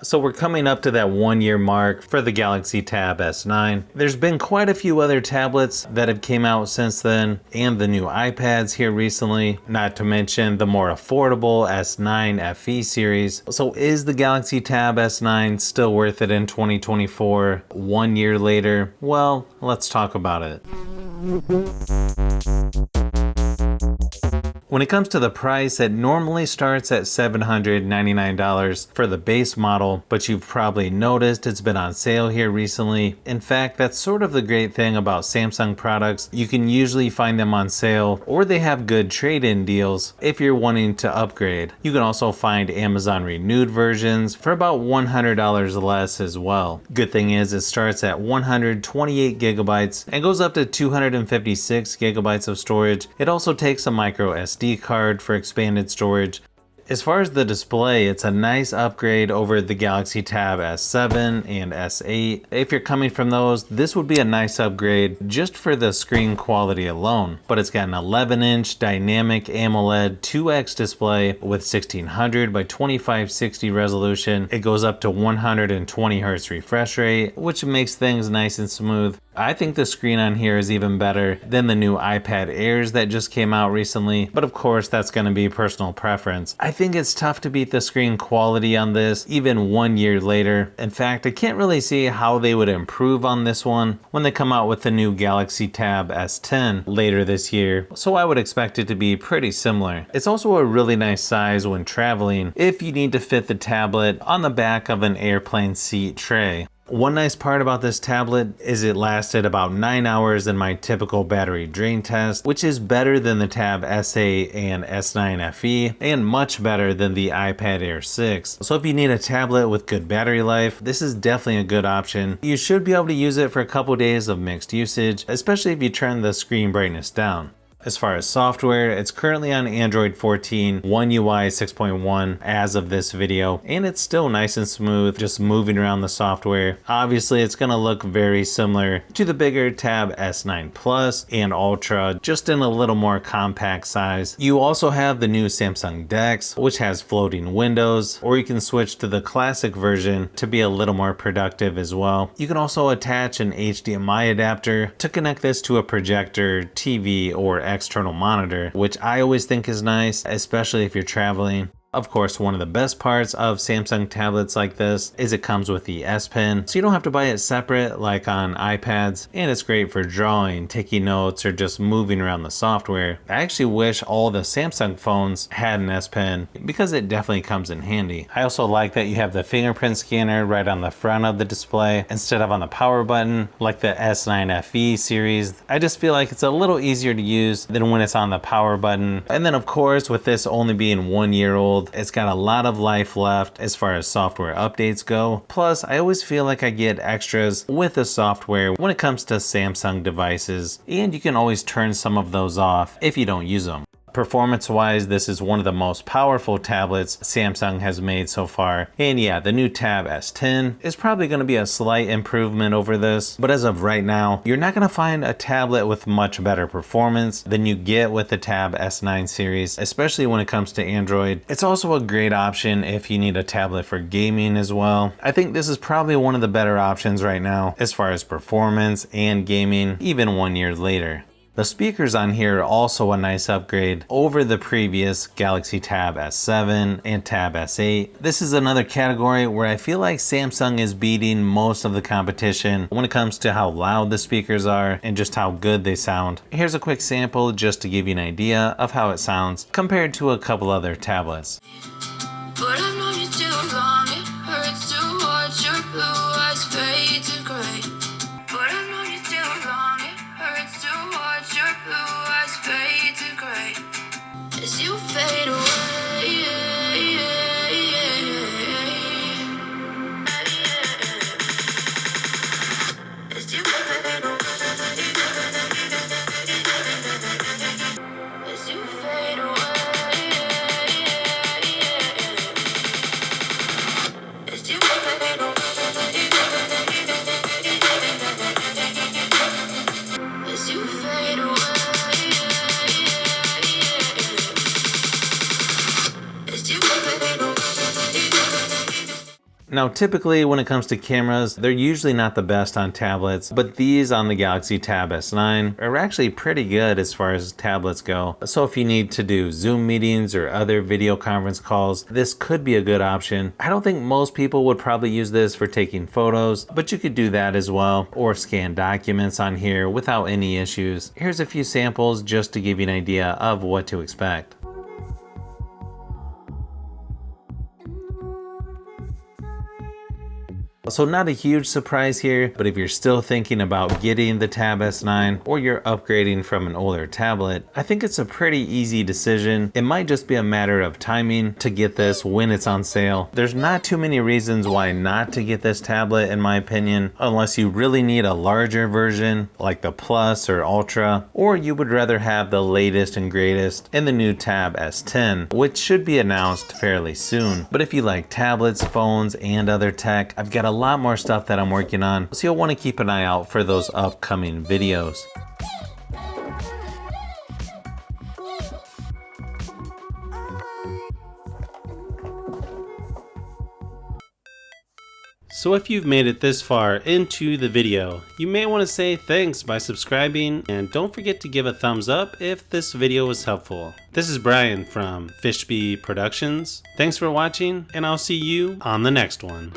So we're coming up to that 1 year mark for the Galaxy Tab S9. There's been quite a few other tablets that have came out since then, and the new iPads here recently, not to mention the more affordable S9 FE series. So is the Galaxy Tab S9 still worth it in 2024, 1 year later? Well, let's talk about it. When it comes to the price, it normally starts at $799 for the base model, but you've probably noticed it's been on sale here recently. In fact, that's sort of the great thing about Samsung products. You can usually find them on sale, or they have good trade-in deals if you're wanting to upgrade. You can also find Amazon Renewed versions for about $100 less as well. Good thing is it starts at 128 gigabytes and goes up to 256 gigabytes of storage. It also takes a micro SD card for expanded storage. As far as the display, it's a nice upgrade over the Galaxy Tab S7 and S8. If you're coming from those, this would be a nice upgrade just for the screen quality alone. But it's got an 11-inch dynamic AMOLED 2X display with 1600 by 2560 resolution. It goes up to 120 Hz refresh rate, which makes things nice and smooth. I think the screen on here is even better than the new iPad Airs that just came out recently, but of course that's going to be personal preference. I think it's tough to beat the screen quality on this even 1 year later. In fact, I can't really see how they would improve on this one when they come out with the new Galaxy Tab S10 later this year, so I would expect it to be pretty similar. It's also a really nice size when traveling if you need to fit the tablet on the back of an airplane seat tray. One nice part about this tablet is it lasted about 9 hours in my typical battery drain test, which is better than the Tab S8 and S9 FE, and much better than the iPad Air 6. So if you need a tablet with good battery life, this is definitely a good option. You should be able to use it for a couple days of mixed usage, especially if you turn the screen brightness down. As far as software, it's currently on Android 14, One UI 6.1 as of this video, and it's still nice and smooth just moving around the software. Obviously, it's going to look very similar to the bigger Tab S9 Plus and Ultra, just in a little more compact size. You also have the new Samsung DeX, which has floating windows, or you can switch to the classic version to be a little more productive as well. You can also attach an HDMI adapter to connect this to a projector, TV, or external monitor, which I always think is nice, especially if you're traveling. Of course, one of the best parts of Samsung tablets like this is it comes with the S Pen, so you don't have to buy it separate like on iPads, and it's great for drawing, taking notes, or just moving around the software. I actually wish all the Samsung phones had an S Pen because it definitely comes in handy. I also like that you have the fingerprint scanner right on the front of the display instead of on the power button like the S9 FE series. I just feel like it's a little easier to use than when it's on the power button. And then of course, with this only being 1 year old, it's got a lot of life left as far as software updates go. Plus, I always feel like I get extras with the software when it comes to Samsung devices, and you can always turn some of those off if you don't use them. Performance-wise, this is one of the most powerful tablets Samsung has made so far. And yeah, the new Tab S10 is probably going to be a slight improvement over this, but as of right now, you're not going to find a tablet with much better performance than you get with the Tab S9 series, especially when it comes to Android. It's also a great option if you need a tablet for gaming as well. I think this is probably one of the better options right now as far as performance and gaming, even 1 year later. The speakers on here are also a nice upgrade over the previous Galaxy Tab S7 and Tab S8. This is another category where I feel like Samsung is beating most of the competition when it comes to how loud the speakers are and just how good they sound. Here's a quick sample just to give you an idea of how it sounds compared to a couple other tablets. But I've known you too long, it hurts to watch your blue eyes fade to gray. But I've known you too long, it hurts to watch your blue eyes fade to gray. As you fade away, as you fade away, as you fade away. Now, typically when it comes to cameras, they're usually not the best on tablets, but these on the Galaxy Tab S9 are actually pretty good as far as tablets go. So if you need to do Zoom meetings or other video conference calls, this could be a good option. I don't think most people would probably use this for taking photos, but you could do that as well, or scan documents on here without any issues. Here's a few samples just to give you an idea of what to expect. So not a huge surprise here, but if you're still thinking about getting the Tab S9 or you're upgrading from an older tablet, I think it's a pretty easy decision. It might just be a matter of timing to get this when it's on sale. There's not too many reasons why not to get this tablet in my opinion, unless you really need a larger version like the Plus or Ultra, or you would rather have the latest and greatest in the new Tab S10, which should be announced fairly soon. But if you like tablets, phones, and other tech, I've got a lot more stuff that I'm working on, so you'll want to keep an eye out for those upcoming videos. So if you've made it this far into the video, you may want to say thanks by subscribing, and don't forget to give a thumbs up if this video was helpful. This is Brian from Fishbee Productions. Thanks for watching, and I'll see you on the next one.